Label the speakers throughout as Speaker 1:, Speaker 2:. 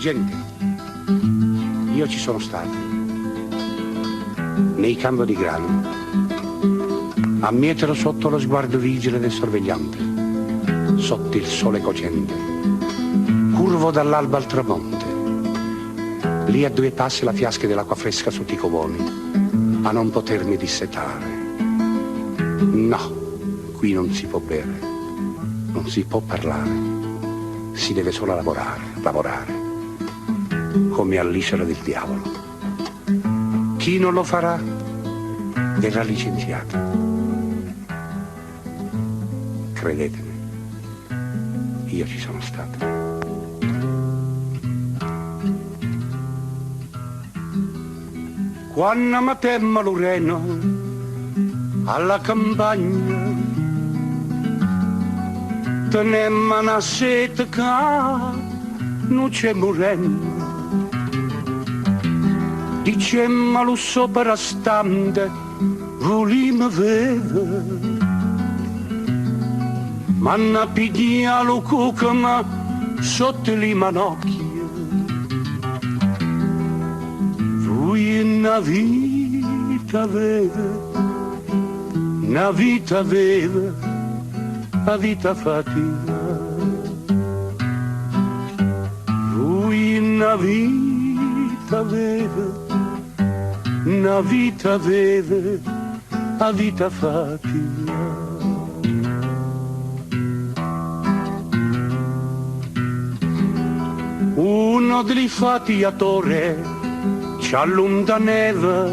Speaker 1: Gente, io ci sono stato, nei campi di grano, a mietere sotto lo sguardo vigile del sorvegliante, sotto il sole cocente, curvo dall'alba al tramonte, lì a 2 passi la fiasca dell'acqua fresca sotto i covoni, a non potermi dissetare. No, qui non si può bere, non si può parlare, si deve solo lavorare, come all'isola del diavolo. Chi non lo farà verrà licenziato. Credetemi, io ci sono stato. Quando mi temma Loreno alla campagna, tenemmo una sete che non c'è morendo. Dicemmo lo soprastante, volimmo vedere, ma ne pidia lo cucama sotto le manocchie. Lui una vita aveva, la vita fatica. Lui una vita aveva, la vita fatica. Uno dei fatiatori ci allontanava,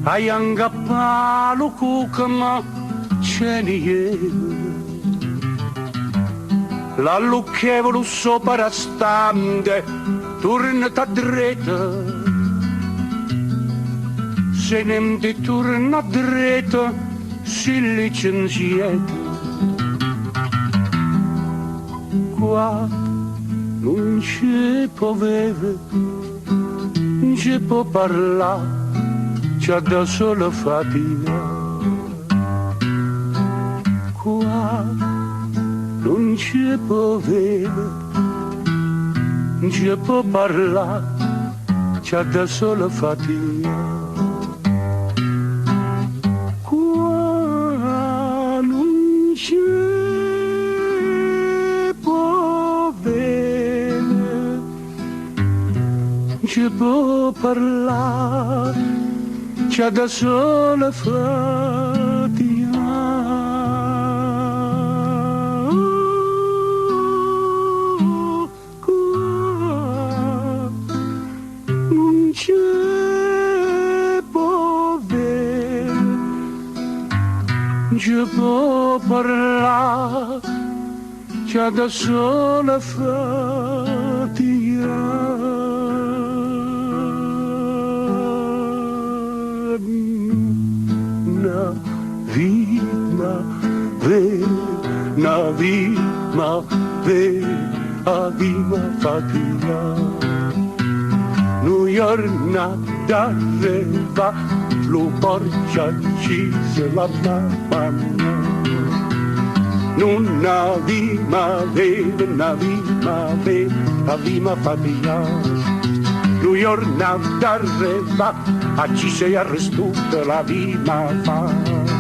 Speaker 1: a Iangapalo cucama ce n'era. La lucchevolo sopra stante, tornata dritta, se ne torna dritta, si licenziata. Qua non ci può vedere, non ci può parlare, c'è da solo fatica. Qua non ci può vedere, non ci può parlare, c'è da solo fatica. Qua non ci può vedere, non ci può parlare, c'è da sola fatica. Qua non ci può vedere, non ci può parlare, c'è da sola fatica. Una vita fatica. New York d'arriva, lo porta uccise la mamma. Non aveva, la vita fatica. New York d'arriva, ci sei arrestato la vita fatica.